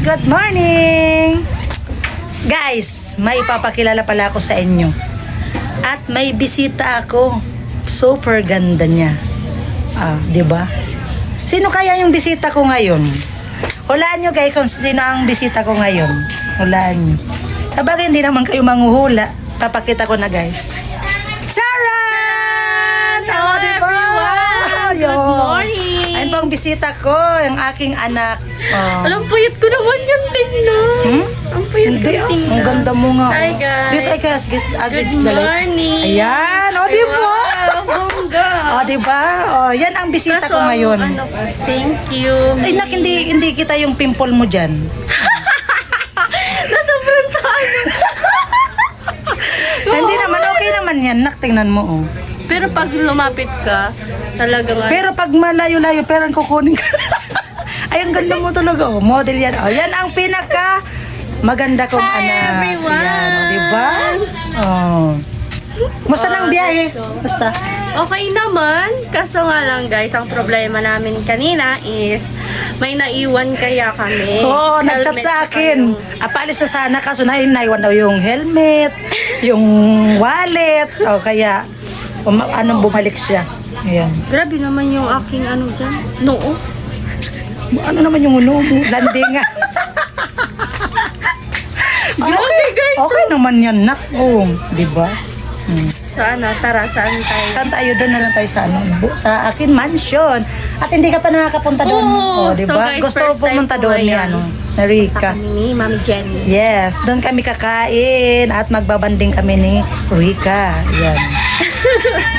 Good morning! Guys, may papakilala pala ako sa inyo. At may bisita ako. Super ganda niya. Di ba? Sino kaya yung bisita ko ngayon? Hulaan nyo guys kung sino ang bisita ko ngayon. Hulaan nyo. Sabagay hindi naman kayo manghuhula. Papakita ko na guys. Sharon! Hello everyone! Good morning! Ayun po ang bisita ko, yung aking anak. Alam, puyot ko naman yan tingnan. Ang puyot ko Hindi, tingnan. ang ganda mo nga. Hi guys! Good morning! Ayan, di ba? Wow, bongga! Di ba? Yan ang bisita ko ngayon. Thank you. Ay, nak, hindi kita yung pimple mo dyan. Nasobrang sa ano. Hindi naman, okay naman yan, nak, tingnan mo, Pero pag lumapit ka, talagang Pero pag malayo-layo, perang kukunin ka. Ay, ang ganda mo talaga, model yan. Yan ang pinaka maganda kong anak. everyone! Yan, di ba? Musta lang biyahe? Musta? Okay naman, kaso nga lang guys, ang problema namin kanina is may naiwan kaya kami. Oo, nag-chat Helmet sa saka akin. yung- Apalis na sana kaso naiwan daw yung helmet, yung wallet, o kaya anong bumalik siya. Ayan. Grabe naman yung aking ano dyan. Noo. Ano naman yung uno mo? Landing nga. Grabe guys. Okay naman yan, nak. Di ba? Sana, tara, saan tayo? Saan tayo doon na lang tayo sa sa akin mansion. At hindi ka pa nakakapunta doon. Oo, Di so ba? guys, Gusto first ko pumunta time po doon ni ngayon. sa Rica. Kami ni Mami Jenny. Yes, doon kami kakain at magbabanding kami ni Rica. Yan.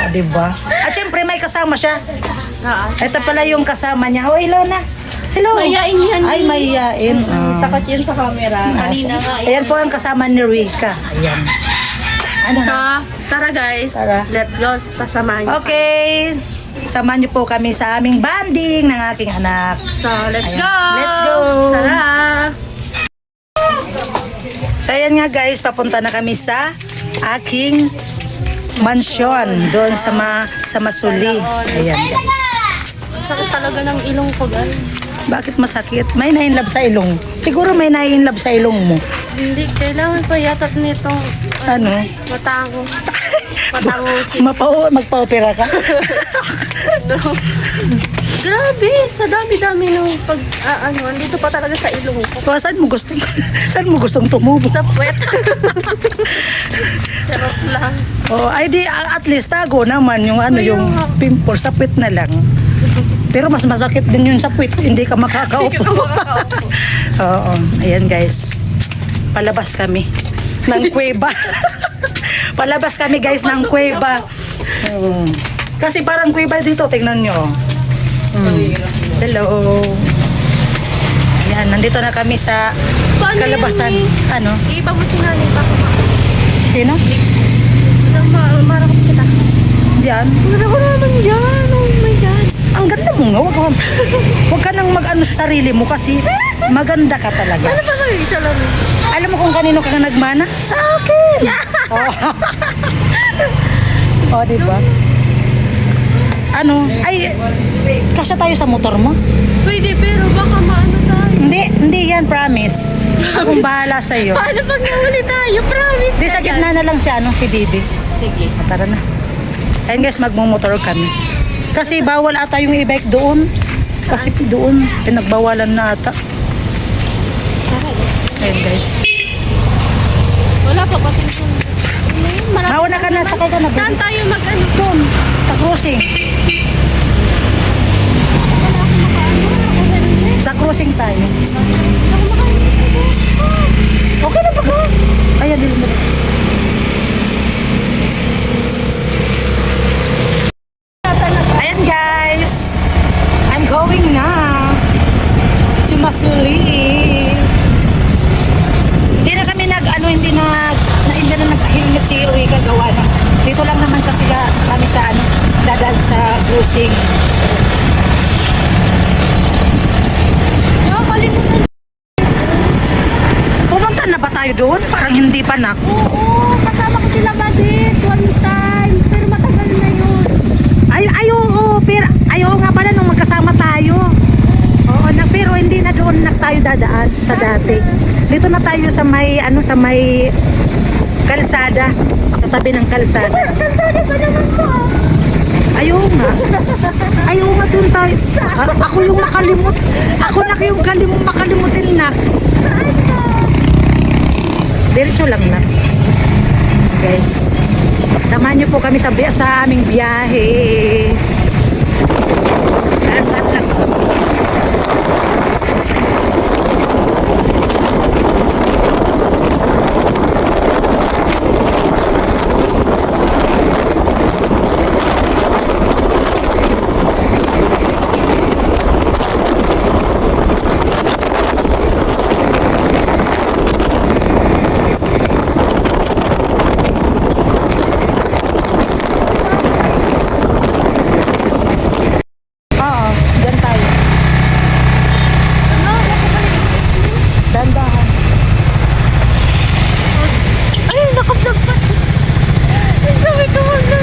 Di ba? At syempre may kasama siya. Ito pala yung kasama niya. Hello na. Hello. Mayain yan. Ay, mayain. Takot yan sa camera. Kanina nga. Ayan po ang kasama ni Rica. Ayan. Ano So, na? tara guys. Tara. Let's go. Pasamahan niyo. Okay. Samahan niyo po kami sa aming banding ng aking anak. So, let's Ayan. go. Let's go. Tara. So ayan nga guys, papunta na kami sa aking mansyon doon sa Masuli. Ayan guys. Sakit talaga ng ilong ko guys. Bakit masakit? May na-inlove sa ilong. Siguro may na-inlove sa ilong mo. Hindi, kailangan pa yata nitong Ano? matangos. Matangosin. Magpa-opera ka? Grabe, sa dami-dami ng andito pa talaga sa ilong ko. Saan mo gustong tumubo? Sa puwet. Charot lang. Ay di at least tago naman yung yung nga. pimple sa puwet na lang. Pero mas masakit din yun sa puwet, hindi ka makakaupo. Oo, ayan guys. Palabas kami ng kuweba. Palabas kami guys ng kuweba. Kasi parang kuweba dito, tingnan nyo. Hello. Ayan, nandito na kami sa Paano kalabasan. yan, Ano? Iba mo sinali pa ko. Sino? Marakap kita. Diyan. Ganda ko naman yan. Oh my God. Ang ganda mo nga. Huwag ka nang mag-ano sa sarili mo kasi maganda ka talaga. Ano pa kayo? Isa lang. Alam mo kung kanino ka nagmana? Sa akin. Di ba? Ano? Ay, kasya tayo sa motor mo? Pwede, pero baka maano tayo. Hindi yan, promise. Akong bahala sa'yo. Paano pag nahuli tayo? Promise Di ka sa yan. gitna na lang si si Bibi. Sige. Tara na. Ayun guys, magmumotor kami. Kasi bawal ata yung e-bike doon. Kasi doon, pinagbawalan na ata. Ayun guys. Wala pa pati yung... Mauna ka na, sakay ka na. Saan Bibi. tayo mag-ano? Doon, sa cruising. Sa cruising tayo. Okay na ba ka? Ayan, dito. Ayan guys. I'm going na to Masuli. Hindi na kami hindi na nag-helmet si Rica gawa na. Dito lang naman kasi kami sa dadaan sa cruising. Nakakalimutan. Pumunta na ba tayo doon? Parang hindi pa nak. Oo, kasama ko sila Badit one time. Pero matagal na yun. Ay, oo, pero ayaw nga pala nung magkasama tayo. Oo, pero hindi na doon. doon na tayo dadaan sa dati. Dito na tayo sa may sa may kalsada, sa tabi ng kalsada. Kalsada pa naman po. Ayaw nga. Ayaw nga doon tayo. Ako yung makalimut. Ako na yung makalimutin na. Diretso lang na. Guys, samahan niyo po kami sa aming biyahe. Dahan-dahan lang. Oo, dyan tayo. Dahan-dahan. Ay, nakablog pa. Sabi ko wag na,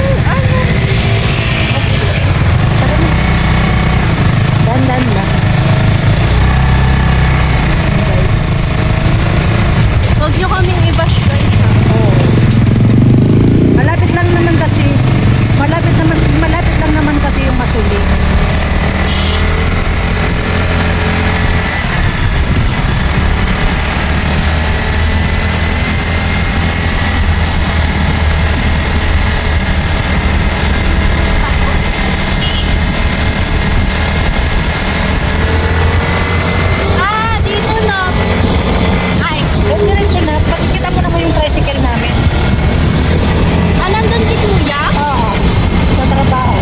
Dahan-dahan lang. Guys. Huwag niyo kaming i-bash guys ha. Oo. Malapit lang naman kasi. Malapit lang naman kasi yung Masuli. Dito na. Ay, Huwag diretso na. Pakikita mo naman yung tricycle namin. nandun si kuya? Oo. Sa trabaho.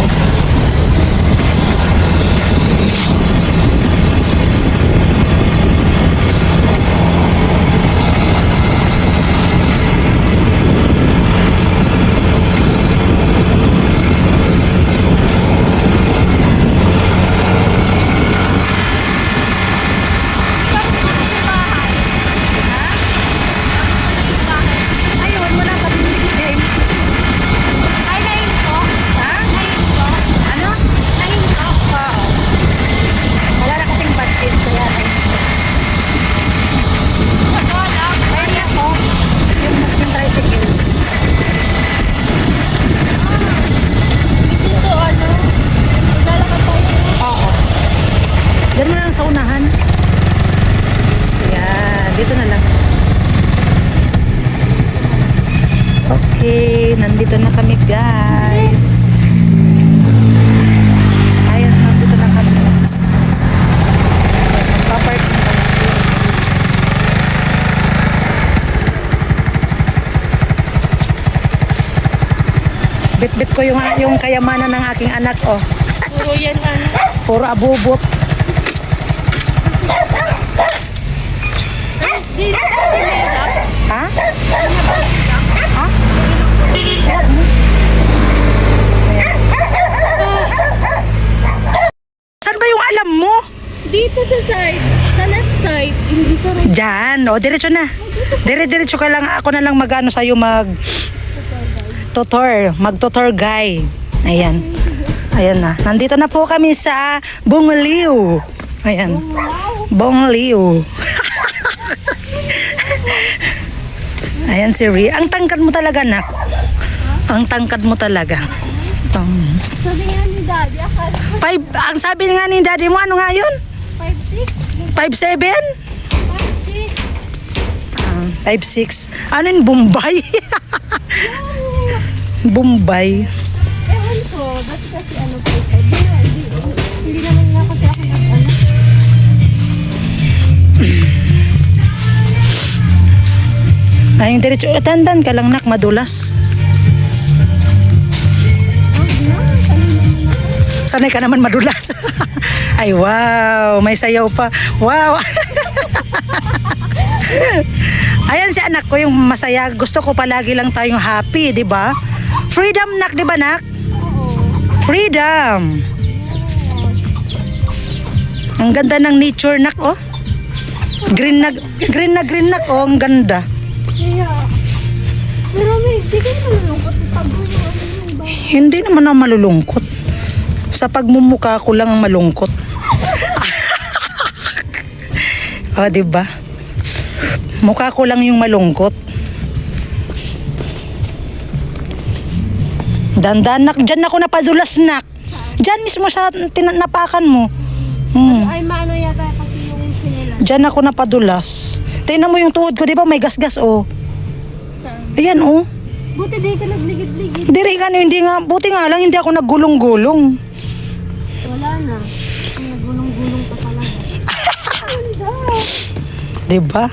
Ayun, wala pa din game. Ay, nahin ko. Ha? Nahin ko. Ano? Nahin ko. Oo. Wala na kasing budget. Kaya Wala. ayun ako. Yung tricycle. Dito maglalakad tayo. Oo. Diyan mo na lang sa unahan. Ayan. Dito na lang. Okay. Nandito na kami guys. Ayan. Nandito na kami. Magpapark na kami. Bit-bit ko yung kayamanan ng aking anak. Oh. Puro yan Puro abubot. Dito sinirap. Ha? Ha? Huwag mo. Ayan. Saan ba yung alam mo? Dito sa side. Sa left side. Hindi sa right. Diyan. O, diretso na. Dire-diretso ka lang. Ako na lang mag-ano sa'yo mag-tutor guy. Ayan. Ayan na. Nandito na po kami sa Bongliw. Ayan. Bongliw. Ayan si Ri. Ang tangkad mo talaga, nak. Ang tangkad mo talaga. Sabi nga ni Daddy, akala ko Ang sabi nga ni daddy mo, ano nga yun? 5'6". 5'7"? 5'6". 5'6". Ano yun? Bombay? Bombay. Ewan ko, ba't kasi ano po? Hindi naman nga kasi ako nag-ano. Ay, diretso. Tandan ka lang, nak. Madulas. Sanay ka naman madulas. Ay, wow. May sayaw pa. Wow. Ayan si anak ko, yung masaya. Gusto ko palagi lang tayong happy, di ba? Freedom, nak, di ba, nak? Freedom. Ang ganda ng nature, nak, oh. Green na green, nak, oh. Ang ganda. Kaya, pero may, di ka naman malungkot. Hindi naman ako malulungkot. Sa pagmumukha ko lang ang malungkot. O, diba? Mukha ko lang yung malungkot. Dandan, nak. Diyan ako napadulas, nak. Diyan mismo sa napakan mo. Ay, maano yata kasi yung sinila. Diyan ako napadulas. Tingnan mo yung tuhod ko, di ba? May gasgas, oh. Ayan, oh. Buti di ka nagligid-ligid. Hindi nga, buti nga lang, hindi ako naggulong-gulong. Wala na. Nagulong-gulong ka pala. Diba?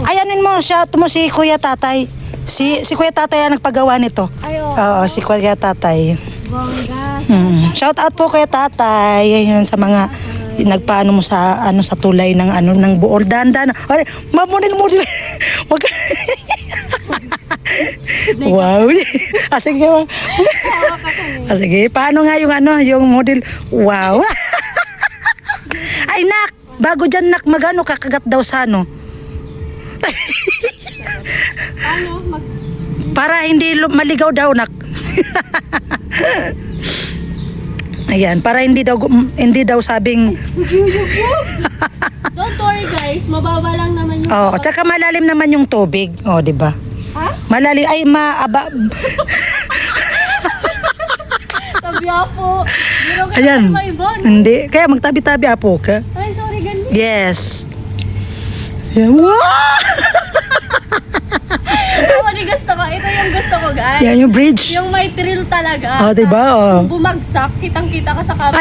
Ayanin mo, shout mo si Kuya Tatay. Si Kuya Tatay ang nagpagawa nito. Ay, oo. Oo, si Kuya Tatay. Bongga. Shout out po Kuya Tatay. Yan sa mga nagpaano mo sa sa tulay ng ng buol. Dandan. Ay, mamudil. Wag. Wow. Sige. Sige, paano nga yung yung model? Wow. Ay, nak, bago dyan, nak, magano kakagat daw sa Ano? para hindi maligaw daw, nak. Ayan, para hindi daw sabing Don't worry guys, mababa lang naman yung... oh, tsaka malalim naman yung tubig. Oh, di ba? Ha? Malalim ay maaba. Tabi ako. Biro ka Ayan. naman may ibon. Hindi, kaya magtabi-tabi apo ka. Ay, sorry, ganun. Yes. Yan. Wow! Gusto ko. Ito yung gusto ko, guys. Yan yung bridge. Yung may thrill talaga. Oh, diba? Oh. Kung bumagsak, kitang-kita ka sa camera.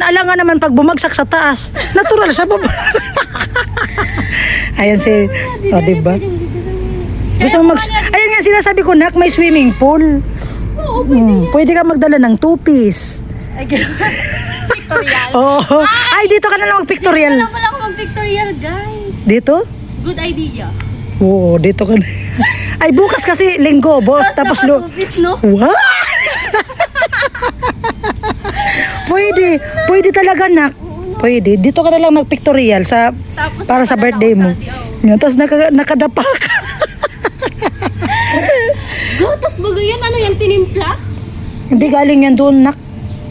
Alangan naman pag bumagsak sa taas. Natural sa baba. Ayan si, oh, diba? Gusto mo ayan nga sinasabi ko, nak, may swimming pool. Oo, pwede. Pwede ka magdala ng two-piece. Ay, pictorial. Oh. Ay, dito ka na lang mag-pictorial. Wala pala ako mag-pictorial, guys. Dito? Good idea. Oo, dito ka na. Ay, bukas kasi linggo, boss. Tapos nakatupis, no? Wow! Pwede talaga, nak. Pwede. Dito ka na lang mag-pictorial Tapos para sa birthday mo. Yan, tapos nakadapa ka. Gatas bago yan. Ano yan? Tinimpla? Hindi, galing yan doon, nak.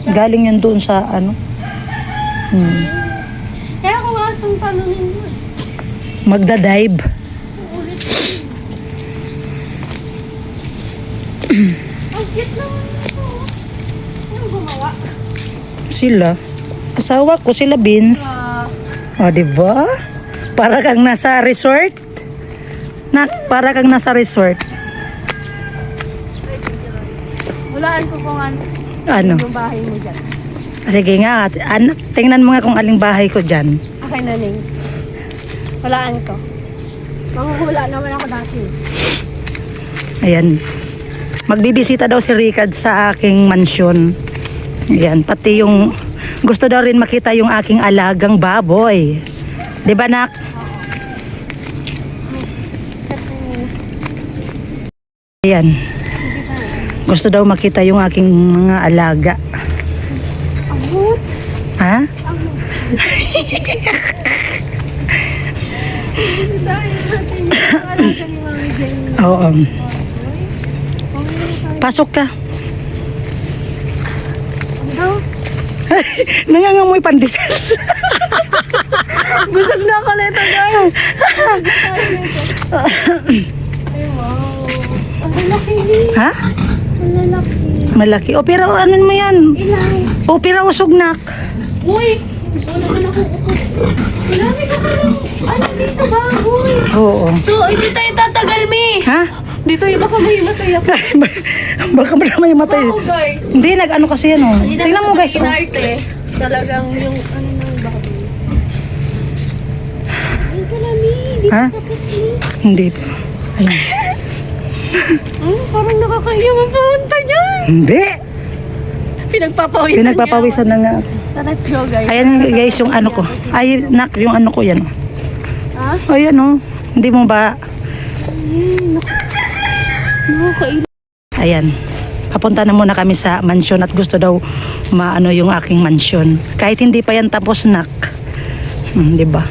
Galing yan doon sa Kaya ko nga itong panunin mo. magdadive. Ulit. Ang cute naman ito. Ano gumawa? Sila. Asawa ko, sila Beans. O, diba? Para kang nasa resort. Nak, para kang nasa resort. Walaan ko kung Ano? yung bahay mo dyan. Sige nga, tingnan mo nga kung aling bahay ko dyan. Okay na, Ning. Walaan ko. Manguhula naman ako dati. Ayan. Magbibisita daw si Ricard sa aking mansyon. Ayan, pati yung gusto daw rin makita yung aking alagang baboy. 'Di ba, nak? Ayan. Gusto daw makita yung aking mga alaga. Amot. Ha? Oo. Pasok ka. Nangangamoy pandesal. Busog na ako nito, guys. Ay, wow. Ang laki. Ha? Ang lalaki. Malaki. O, pero ano mo yan? Ilan? O, pero usog, nak. Uy! Wala ka na kung usap. Marami ka pa lang. Ano dito ba? Uy! Oo. So, hindi tayo tatagal, Mi. Ha? Dito yung baka may matay ako. Baka ba may matay? Wow, guys. Hindi, nag-ano kasi yan, oh. Tingnan mo, guys. Oh. Inarte. Talagang yung ano ng baboy. Ay, pala, Mi. Dito Ha? tapos, Mi. Hindi pa. Ayun. Parang nakakahiya mapunta dyan. Hindi. Pinagpapawisan Pinagpapawisan na nga. So, let's go, guys. Ayan, guys, yung ano ko. Ay, nak, yung ano ko yan. Ha? Ayan, oh. Hindi mo ba? Nakakain. Ayan. Papunta na muna kami sa mansyon at gusto daw maano yung aking mansyon. Kahit hindi pa yan tapos, nak. Di ba?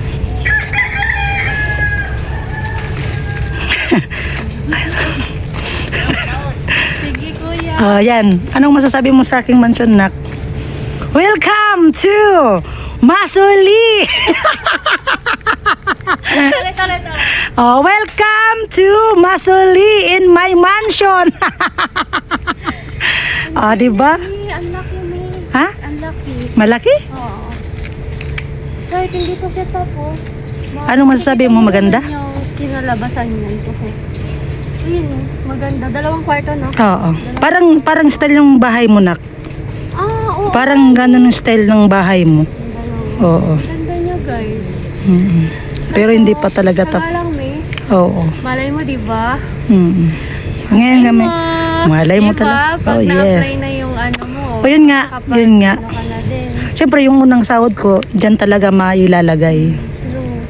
Sige, kuya. Ayan. Anong masasabi mo sa aking mansyon, nak? Welcome to Masuli! Oh, welcome to Masuli in my mansion. Ah, di ba? Ang laki mo. Ha? Ang laki. Malaki? Oo. Kahit hindi pa siya tapos. Anong masasabi mo, maganda? Yung kinalabasan niyan kasi. Ayun, maganda. 2 kwarto, no? Oo. Parang style ng bahay mo, nak. Oo. Parang ganun yung style ng bahay mo. Ang Oo. ganda niya, guys. Pero hindi pa talaga Saka lang, May. Oo. Malay mo, di ba? Ngayon kami. Malay mo Diba? talaga. Pag Oh, na-apply yes. na yung ano mo. O, yun nga. kapag Yun nga. Ano ka na din. Siyempre, yung unang sahod ko, dyan talaga mailalagay. True.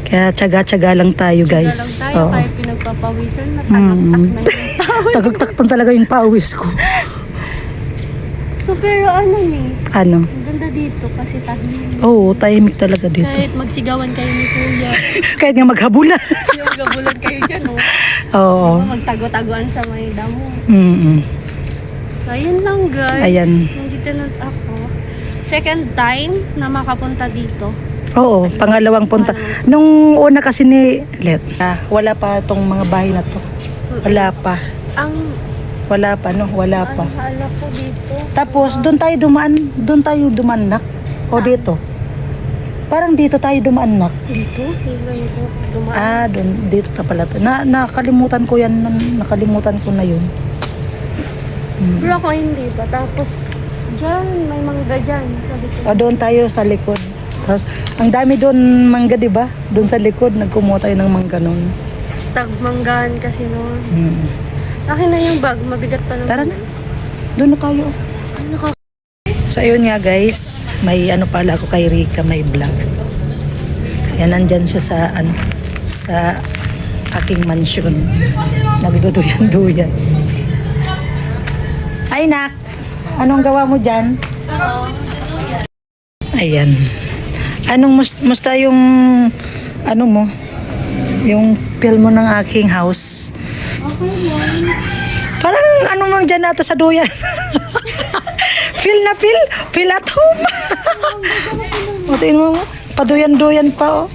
Kaya tsaga-tsaga lang tayo, Guys. guys. lang tayo, Oo. kahit pinagpapawisan, natagaktak na yung tao. Tagagtaktan talaga yung pawis ko. So, pero ano eh, Ano? ang ganda dito kasi tahimik. Oo, tahimik talaga dito. Kahit magsigawan kayo ni Kuya, Kahit nga maghabulan. yung gabulan kayo dyan, oh. Oo. Magtago-taguan sa may damo. Mm-mm. So, ayun lang guys. Ayan. Nandito na ako. Second time na makapunta dito. Oo, pangalawang punta. Nung una kasi ni Let, wala pa tong mga bahay na to. Wala pa. Wala pa, no? Wala pa. Ang hala ko dito. Tapos, doon tayo dumaan, nak. O dito. Parang dito tayo dumaan, nak. Dito? Kailan yung dumaan? Ah, doon, dito ta pala. Nakalimutan ko yan. Nakalimutan ko na yun. Pero ako hindi pa. Tapos, dyan, may mangga dyan. Sabi ko. O doon tayo sa likod. Tapos, ang dami doon mangga, di ba? Doon sa likod, nagkumuha tayo ng mangga noon. Tagmanggahan kasi noon. Akin na yung bag. Mabigat pa naman. Tara na. Doon na tayo. Ano ka? So, ayun nga guys. May ano pala ako kay Rika, may vlog. Kaya nandyan siya sa aking mansion. Nagduduyan-duyan. Ay, nak. Anong gawa mo dyan? Ayan. Musta yung ano mo? Yung feel mo ng aking house? Okay lang. Parang ano mo dyan ata sa duyan. Feel at home. Matiin mo, paduyan-duyan pa, oh.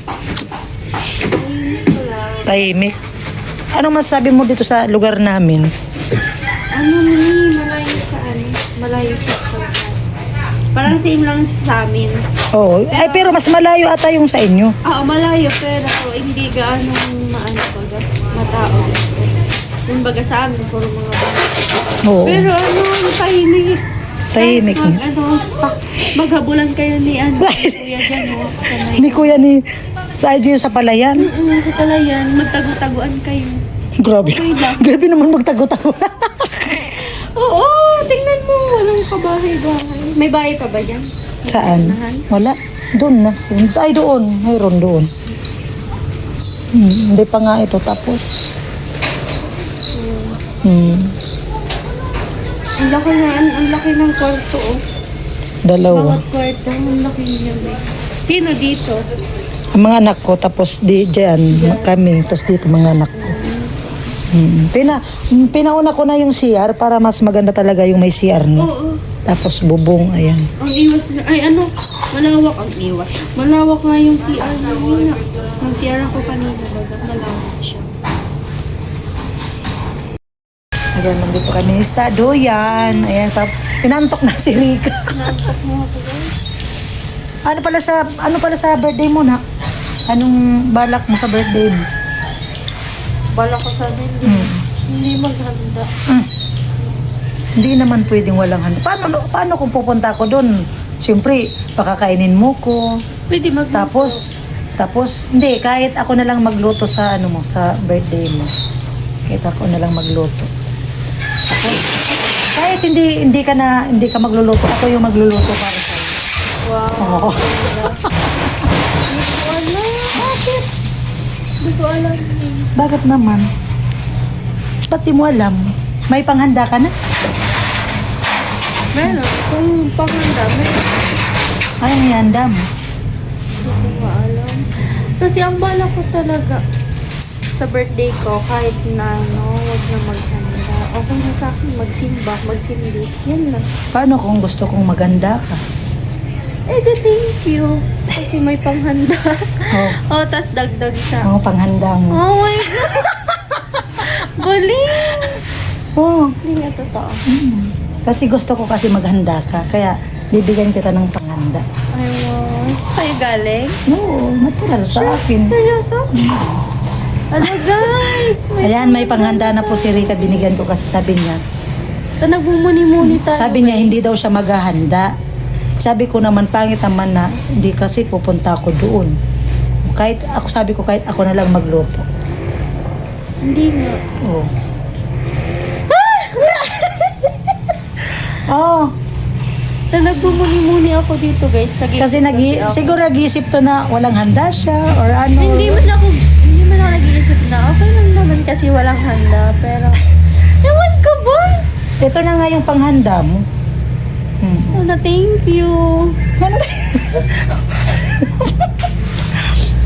Tahimik. Anong masasabi mo dito sa lugar namin? Ano malayo sa ano? Malayo sa kalsada. Parang same lang sa amin. Oo. Ay, pero mas malayo ata yung sa inyo. Oo, malayo pero hindi gaano matao. Yung baga sa amin, puro mga bata. Oo. Pero tahimik. Tahimik. Kahit maghabulan kayo ni Kuya dyan, oh, sa may... Ni Kuya ni sa IG sa palayan. Sa palayan, magtago-taguan kayo. Grabe. Okay lang. Grabe naman magtago-tago. Oo, tingnan mo, walang kabahay-bahay. May bahay pa ba dyan? Saan? Unahan? Wala. Doon na. Ay, doon. Mayroon doon. Hindi pa nga ito tapos. Ang laki na, ang laki ng kwarto, oh. Dalawa. Bawat kwarto, ang laki niya, eh. Sino dito? Ang mga anak ko, tapos dyan, kami, tapos dito mga anak ko. Pinauna ko na yung CR para mas maganda talaga yung may CR, no? Oo. Tapos bubong, ayan. Ang iwas na, ay ano, malawak ang iwas. Malawak nga yung CR niya. Ang CR ako kanina, bagat malawak siya. Ayan, nandito kami sa Duyan. Ayan, inantok na si Rika. Nantok mo ako, guys. Ano pala sa birthday mo, nak? Anong balak mo sa birthday mo? Bala ko sa hindi maghanda. Hindi naman pwedeng walang handa. Paano kung pupunta ako doon? Siyempre, pakakainin mo ko. Pwede Tapos, hindi, kahit ako na lang magluto sa sa birthday mo. Kahit ako na lang magluto. Tapos, kahit hindi ka magluluto, ako yung magluluto para sa iyo. Wow. Oo. Hindi ko alam. Bakit naman? Ba't di mo alam? May panghanda ka na? Meron. Kung panghanda, meron. Anong ihanda mo? Hindi ko alam. Kasi ang bala ko talaga sa birthday ko, kahit na wag na maghanda. Okay na sa akin, magsimba, magsindi. Yan lang. Paano kung gusto kong maganda ka? Eh, di thank you. Kasi may panghanda. Oh, Oh, tas dagdag sa... oh panghanda mo. Oh my God! Baling! Oh, Hindi nga totoo. kasi gusto ko kasi maghanda ka. Kaya bibigyan kita ng panghanda. I was... Sa'yo galing? Oo, natural sa akin. Seryoso? Ano guys? Ayan, may panghanda na po si Rika. Binigyan ko kasi sabi niya. Ito nagmumuni-muni tayo. Sabi niya guys. hindi daw siya maghahanda. Sabi ko naman pangit naman na hindi kasi pupunta ako doon. Kahit ako sabi ko kahit ako na lang magluto. Hindi nga. Oo. Oh, Na nagmumuni-muni ako dito guys. kasi ako. siguro nag-iisip to na walang handa siya or ano. Hindi man ako nag-iisip na okay lang naman kasi walang handa. Pero, ewan ka ba? Ito na nga yung panghanda mo. Oh, na thank you. Ano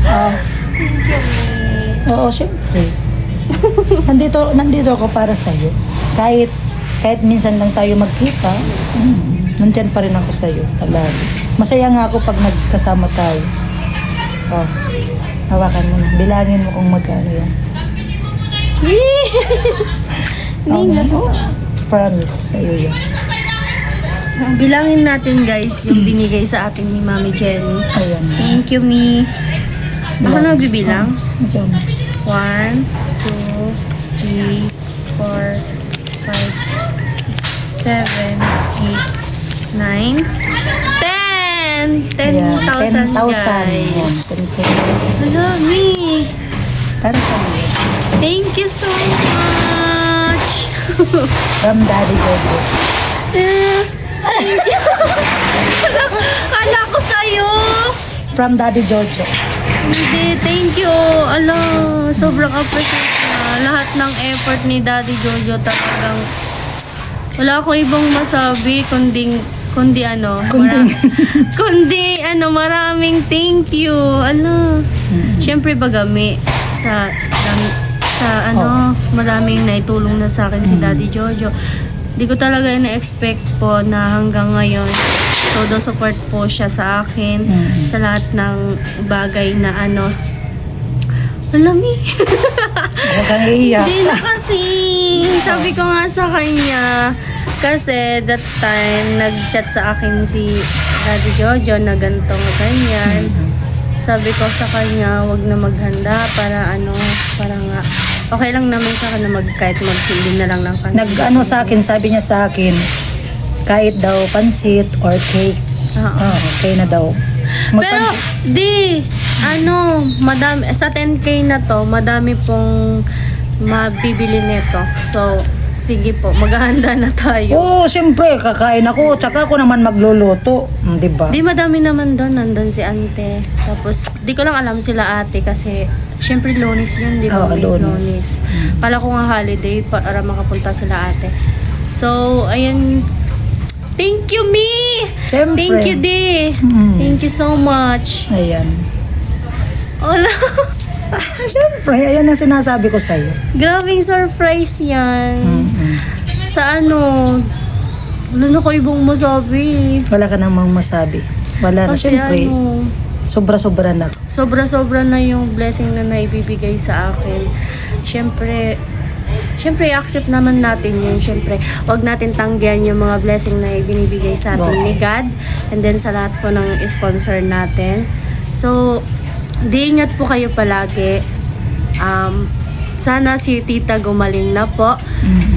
Ah, Thank you, May. oo, syempre. Nandito ako para sa iyo. Kahit minsan lang tayo magkita, nandyan pa rin ako sa iyo. Talaga. Masaya nga ako pag nagkasama tayo. Oh. Hawakan mo na. Bilangin mo kung magkano yan. Hindi nga Oh, totoo. promise sa iyo yan. Bilangin natin guys yung binigay sa atin ni Mami Jenny. Ayan. Thank you, Mi. Ako na magbibilang. Ayan. 1, 2, 3, 4, 5, 6, 7, 8, 9, 10! Ayan. 10,000 10,000. Yan. guys. 10,000. Hello, Mi. Para sa iyo. Thank you so much. From Daddy Jojo. Thank you. Kala ko sa'yo. From Daddy Jojo. Hindi, thank you. Ala, sobrang appreciate na. Lahat ng effort ni Daddy Jojo talagang wala akong ibang masabi kundi ano, maraming thank you. Ala. Syempre bagami sa maraming naitulong na sa akin si Daddy Jojo. Di ko talaga na-expect po na hanggang ngayon todo support po siya sa akin sa lahat ng bagay na ano. Alami. Huwag kang iiyak. Hindi na kasi. Sabi ko nga sa kanya, kasi that time, nag-chat sa akin si Daddy Jojo na ganito nga ganyan. Sabi ko sa kanya, wag na maghanda para nga, okay lang naman sa akin na kahit magsilbi na lang kami. Nag-ano sa akin, sabi niya sa akin, kahit daw pansit or cake. Oo. Oh, okay na daw. Pero, madami, sa 10K na to, madami pong mabibili nito. So, sige po, maghahanda na tayo. Oo, siyempre, kakain ako. Tsaka ako naman magluluto. Di ba? Di madami naman doon, nandun si ante. Tapos, di ko lang alam sila ate kasi, syempre Lunes yun, di ba? Oo, May Lunes. Kala ko nga holiday para makapunta sila ate. So, ayun. Thank you, Mi! Siyempre. Thank you, Di! Thank you so much. Ayan. Wala. Siyempre, ayan ang sinasabi ko sa'yo. Grabing surprise yan. Sa wala na ko ibang masabi. Wala ka namang masabi. Wala na. Kasi Siyempre, sobra-sobra na. sobra-sobra na yung blessing na naibibigay sa akin. Siyempre, accept naman natin yun. Siyempre, wag natin tanggihan yung mga blessing na ibinibigay sa atin ni God. And then sa lahat po ng sponsor natin. So, ingat po kayo palagi. Sana si Tita gumaling na po.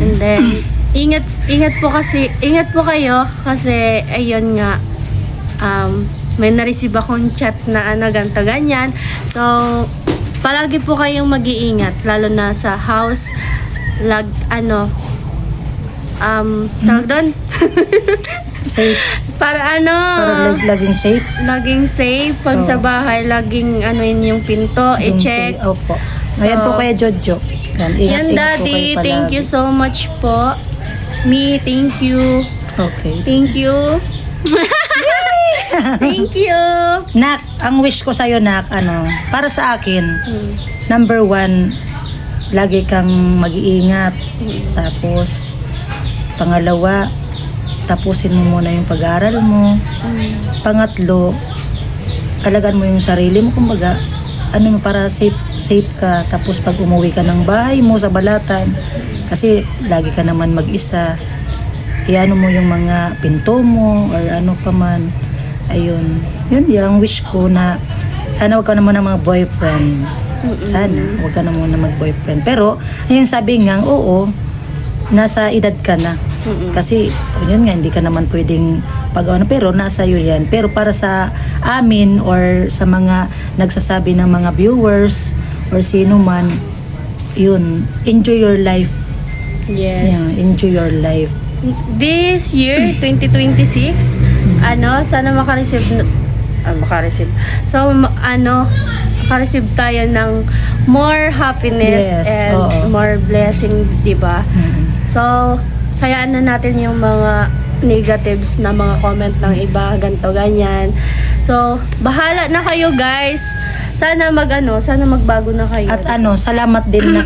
And then, ingat po kayo kasi ayun nga, may na-receive akong chat na ganto ganyan. So, palagi po kayong mag-iingat lalo na sa house tawag doon Safe. para Para laging safe. laging safe pag sa bahay, laging yun yung pinto i-check. Opo. Ayan po kaya Jojo. Yan, Yan, ingat po Daddy, kayo palagi. thank you so much po. Me, thank you. Okay. Thank you. Thank you. Nak, ang wish ko sa'yo, Nak, para sa akin, number 1, lagi kang mag-iingat. Tapos, pangalawa, tapusin mo muna yung pag-aaral mo. Pangatlo, alagaan mo yung sarili mo, kumbaga, ano mo, para safe ka. Tapos pag umuwi ka ng bahay mo sa Balatan, kasi lagi ka naman mag-isa, iano mo yung mga pinto mo or ano pa man. Ayun, yun yung wish ko na sana wag ka naman ng mga boyfriend. Sana wag ka na muna mag-boyfriend. Pero ayun, sabi nga, oo, nasa edad ka na. Kasi yun nga, hindi ka naman pwedeng pag-ano, pero nasa iyo yan. Pero para sa amin or sa mga nagsasabi ng mga viewers or sino man, yun, enjoy your life. Yes. Yeah, enjoy your life. This year, 2026, sana makareceive. So, makareceive tayo ng more happiness Yes, and oo. more blessing, di ba? So, hayaan na natin yung mga negatives na mga comment ng iba, ganto ganyan. So, bahala na kayo, guys. Sana magbago na kayo. At salamat din na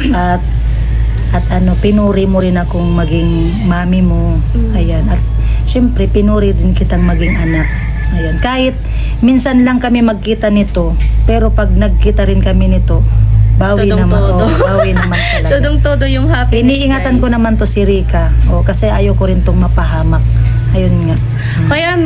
at pinuri mo rin akong maging mami mo. Ayan. At syempre, pinuri din kitang maging anak. Ayan. Kahit minsan lang kami magkita nito, pero pag nagkita rin kami nito, bawi naman. Todong-todo. Bawi naman talaga. Todong-todo yung happiness, Iniingatan guys. ko naman to si Rika. Kasi ayoko rin tong mapahamak. Ayun nga. Kaya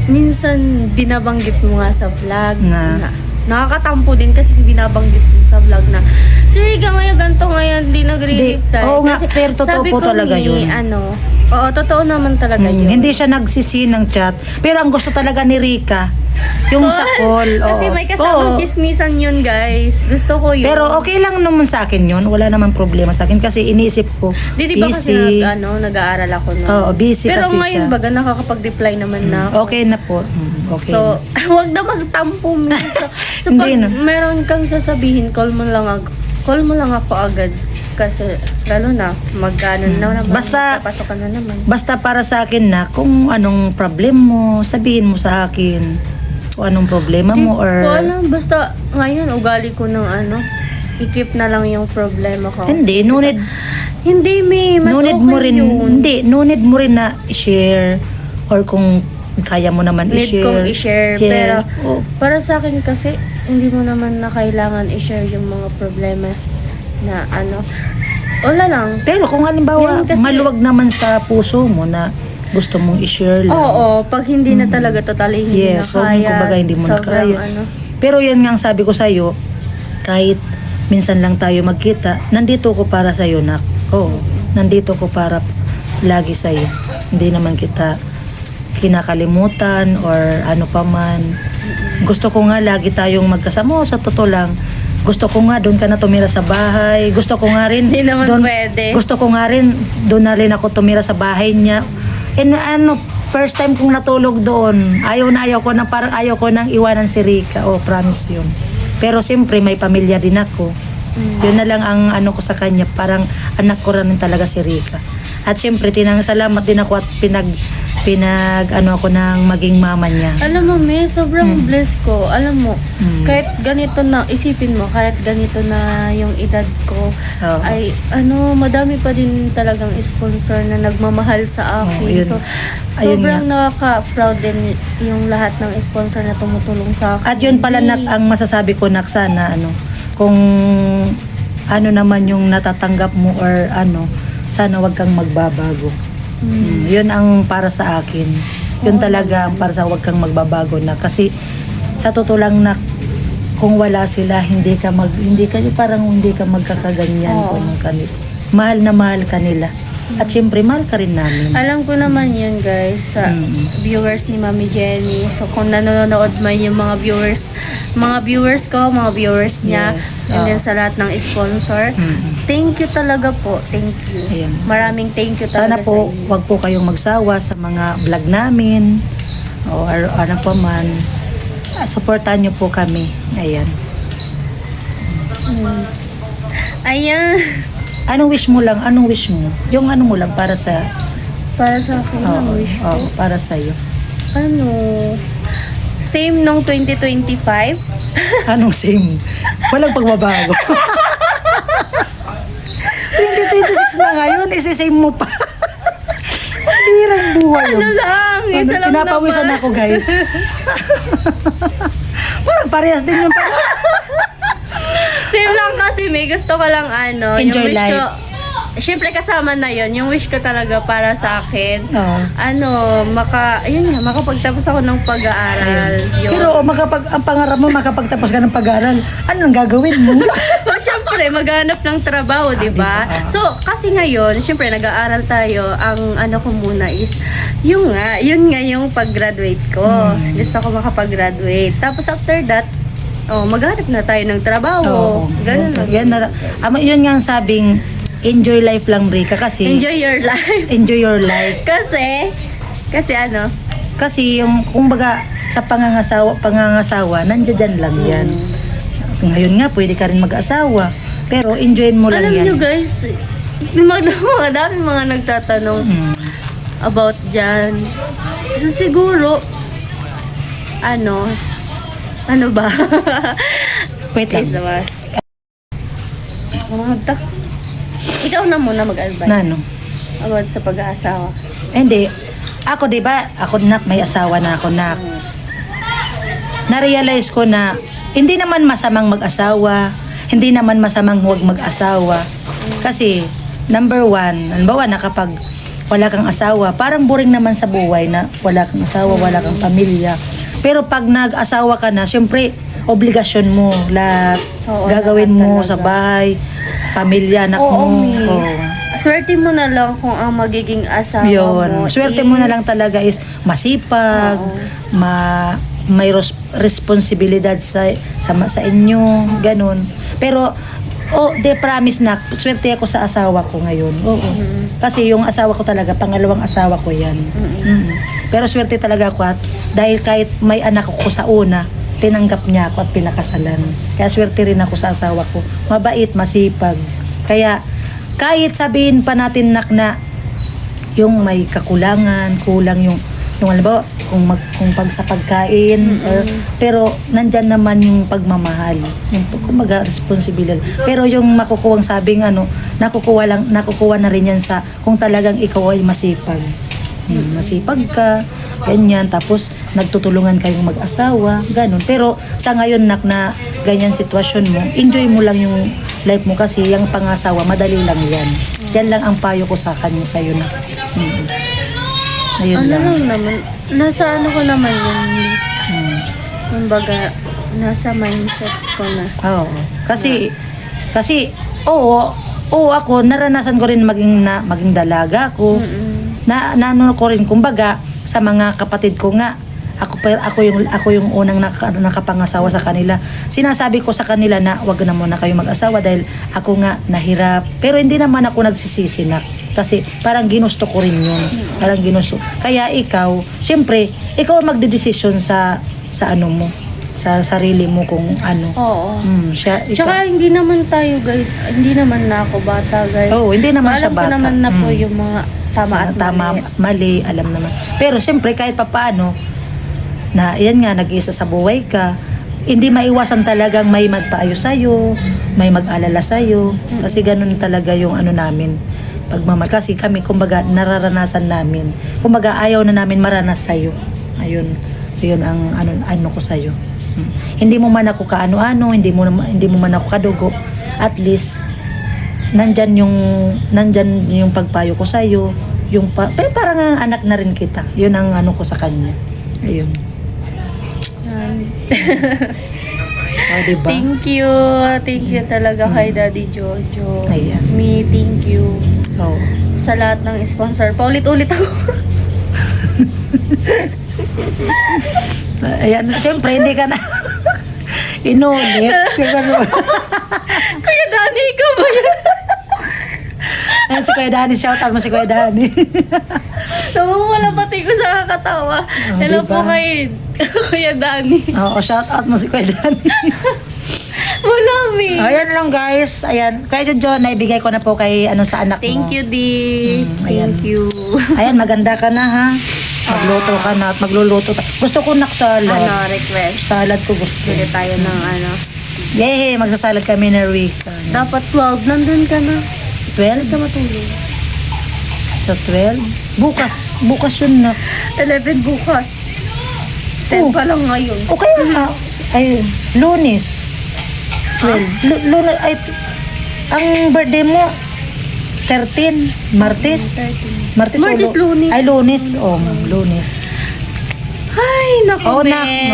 minsan binabanggit mo nga sa vlog Na? nakakatampo din kasi binabanggit mo sa vlog na Sir, ngayon ganito ngayon di nagre-reply. Oo nga, Kasi pero totoo sabi po ko talaga yun. Oo, totoo naman talaga yun. Hindi siya nagsisi ng chat. Pero ang gusto talaga ni Rika, yung sa call. Kasi oo. may kasamang Oo. chismisan yun, guys. Gusto ko yun. Pero okay lang naman sa akin yun. Wala naman problema sa akin kasi iniisip ko. Di ba kasi nag-aaral ako noon. Oo, busy Pero kasi ngayon siya. baga nakakapag-reply naman na ako. Okay na po. Okay So, na. wag na magtampo mo. So pag Hindi na. meron kang sasabihin, call mo lang ako agad. Kasi, lalo na, magkano na naman, Basta- papasok ka na naman. Basta para sa akin na kung anong problem mo, sabihin mo sa akin. Kung anong problema mo Di ko or... alam, basta ngayon, ugali ko ng i-keep na lang yung problema ko. Hindi, Kasi no need, hindi, mas no need okay mo rin, yun. hindi, no need mo rin na i-share or kung kaya mo naman Need i-share. kong i-share. Share. Pero, Oh. para sa akin kasi, hindi mo naman na kailangan i-share yung mga problema na wala lang. Pero kung halimbawa, Yan kasi- maluwag naman sa puso mo na gusto mong i-share lang. Oo, pag hindi na talaga totally hindi Yes, na kaya. kumbaga hindi mo na sobrang kaya. Pero yan nga ang sabi ko sa'yo, kahit minsan lang tayo magkita, nandito ko para sa'yo, nak. Oo, nandito ko para lagi sa'yo. Hindi naman kita kinakalimutan or ano pa man. Gusto ko nga lagi tayong magkasama. Sa totoo lang, gusto ko nga doon ka na tumira sa bahay. Gusto ko nga rin Hindi naman doon, pwede. Gusto ko nga rin doon na rin ako tumira sa bahay niya. And first time kong natulog doon, ayaw ko na, parang ayaw ko nang iwanan si Rika. Promise yun. Pero siyempre may pamilya din ako. Yun na lang ang ko sa kanya, parang anak ko rin talaga si Rika. At siyempre salamat din ako at pinag ako ng maging mama niya. Alam mo, sobrang blessed ko. Alam mo, kahit ganito na, isipin mo, kahit ganito na yung edad ko, Oo. ay, madami pa din talagang sponsor na nagmamahal sa akin. yun. So, Ayun sobrang nakaka-proud din yung lahat ng sponsor na tumutulong sa akin. At yun pala Hindi- ang masasabi ko, nak, sana kung naman yung natatanggap mo or sana wag kang magbabago. Yun ang para sa akin. Yun talaga ang para sa wag kang magbabago na kasi sa totoo lang, na kung wala sila hindi ka magkakaganyan Oo. kung mahal na mahal ka nila. At syempre mahal ka rin namin. Alam ko naman yun, guys, sa viewers ni Mami Jenny. So, kung nanonood man yung mga viewers ko, mga viewers niya, Yes, and then oo. sa lahat ng sponsor, thank you talaga po. Thank you. Ayan. Maraming thank you Sana talaga po sa inyo. wag po kayong magsawa sa mga vlog namin o ano pa man. Supportan niyo po kami. Ayan. Ayan. Anong wish mo lang? Anong wish mo? Yung mo lang para sa Para sa akin, ang wish ko. para sa iyo. Same nung 2025. Anong same? Walang pagbabago. 2026 na ngayon, isi-same mo pa. Ang Mahirang buhay Ano lang, isa lang Pinapawisan naman. ako, guys. Parang parehas din yung Same lang kasi may gusto ko lang Enjoy yung wish ko. life. Siyempre kasama na yon yung wish ko talaga para sa akin. Oo. Yun nga, makapagtapos ako ng pag-aaral. Yun. Pero ang pangarap mo, makapagtapos ka ng pag-aaral, anong gagawin mo? Siyempre, maghanap ng trabaho, di ba? diba? So, kasi ngayon, siyempre, nag-aaral tayo. Ang ano ko muna is, yun nga yung pag-graduate ko. Gusto ko makapag-graduate. Tapos after that, maghanap na tayo ng trabaho. Ganun lang. Yun nga ang sabing, enjoy life lang, Rika, kasi Enjoy your life. enjoy your life. Kasi ano, Kasi yung, kumbaga, sa pangangasawa, nandiyan lang yan. Ngayon nga, pwede ka rin mag-asawa. Pero enjoyin mo lang alam yan. nyo guys, dami mga nagtatanong about dyan. So siguro, ano ba? Wait lang. Guys naman. Ikaw na muna mag-advise Na ano? about sa pag-aasawa. Hindi. Ako, di ba? Ako, nak, may asawa na ako, nak. Na-realize ko na hindi naman masamang mag-asawa, hindi naman masamang huwag mag-asawa. Kasi, number one na kapag wala kang asawa, parang boring naman sa buhay na wala kang asawa, wala kang pamilya. Pero pag nag-asawa ka na, syempre, obligasyon mo lahat. Oo, Gagawin lahat mo talaga. sa bahay, pamilya, anak Oo, mo. Mi. Oo. Swerte mo na lang kung ang magiging asawa Yun. mo Swerte mo na lang talaga is masipag, Oo. may responsibilidad sa inyo, ganun. Pero, they promise na, swerte ako sa asawa ko ngayon. Oo. Kasi yung asawa ko talaga, pangalawang asawa ko yan. Pero swerte talaga ako at dahil kahit may anak ko sa una, tinanggap niya ako at pinakasalan. Kaya swerte rin ako sa asawa ko. Mabait, masipag. Kaya, kahit sabihin pa natin na yung may kakulangan, kulang yung halimbawa, kung pag sa pagkain, pero nandyan naman yung pagmamahal, yung kumbaga responsibilidad. Pero yung makukuwang sabing nakukuha na rin yan sa kung talagang ikaw ay masipag. Masipag ka, ganyan, tapos nagtutulungan kayong mag-asawa, ganun. Pero sa ngayon na ganyan sitwasyon mo, enjoy mo lang yung life mo kasi yung pangasawa, madali lang yan. Yan lang ang payo ko sa kanya sa'yo na. Ayun Ano lang. lang naman, nasa ano ko naman yun. Kumbaga, nasa mindset ko na. Oo. Kasi ako naranasan ko rin maging dalaga ako. Naano ko rin kumbaga sa mga kapatid ko nga ako yung unang nakapangasawa sa kanila. Sinasabi ko sa kanila na wag na muna kayo mag-asawa dahil ako nga nahirap. Pero hindi naman ako nagsisisi na kasi parang ginusto ko rin yun. Parang ginusto. Kaya ikaw, syempre, ikaw ang magdedesisyon sa ano mo, sa sarili mo kung ano. Oo. Ikaw. Tsaka hindi naman tayo guys, hindi naman na ako bata guys. Oo, hindi naman so, siya bata. alam ko naman na po yung mga tama at mali. Mali, alam naman. Pero siyempre kahit papaano na yan nga nag-iisa sa buhay ka, hindi maiwasan talagang may magpaayos sa'yo, may mag-alala sa'yo. Kasi ganun talaga yung ano namin. Pagmamahal. Kasi kami, kumbaga, nararanasan namin. Kumbaga, ayaw na namin maranas sa'yo. Ayun. Yun ang ano ko sa'yo. Hindi mo man ako kaano-ano, hindi mo man ako kadugo. At least, nandyan yung pagpayo ko sa'yo. Parang ang anak na rin kita. Yun ang ano ko sa kanya. Ayun. Diba? Thank you talaga kay Daddy Jojo. Ayan. Thank you Oo. sa lahat ng sponsor. Paulit-ulit ako. Ayan, siyempre hindi ka na inulit. Kuya Dani, ikaw ba yan? Ayan, si Kuya Dani, shout out mo si Kuya Dani. Nawawala pati ko sa kakatawa. Hello diba? po kay Kuya Dani. Oo, shout out mo si Kuya Dani. Wala, mi. Ayan lang guys, ayan. Kaya Jojo, naibigay ko na po kay sa anak mo. Thank you, Di. Ayan. Thank you. Ayan, maganda ka na ha. Magluto ka na at magluluto ka. Gusto ko salad. Request. Salad ko gusto. Pili tayo ng Yay, magsasalad kami na Rika. Dapat 12, nandun ka na. 12? Ka matulog. Sa 12? Bukas yun na. 11 bukas. 10 Oh. pa lang ngayon. O kaya nga, ay, Lunes. 12. Lunes, ay, ang birthday mo, 13, Martes. 13. Martes, Martes, Lunes. Ay, Lunes. Oh, Lunes. Ay, naku, Oh, be.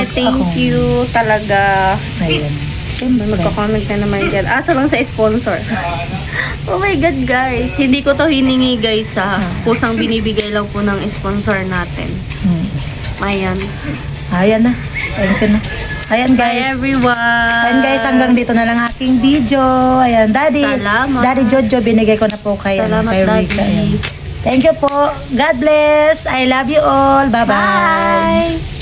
Thank ako. you talaga. Ayan. May magka-comment na naman dyan. Asa lang sa sponsor. Oh my God, guys. Hindi ko to hiningi, guys, ha. Kusang binibigay lang po ng sponsor natin. Ayan. Ayan na. Thank you na. Ayan, Bye, guys. everyone. Ayan, guys. Hanggang dito na lang aking video. Ayan, Daddy. Salamat. Daddy Jojo, binigay ko na po kay, Salamat, kay Rika. Daddy. Ayan. Thank you po. God bless. I love you all. Bye-bye. Bye.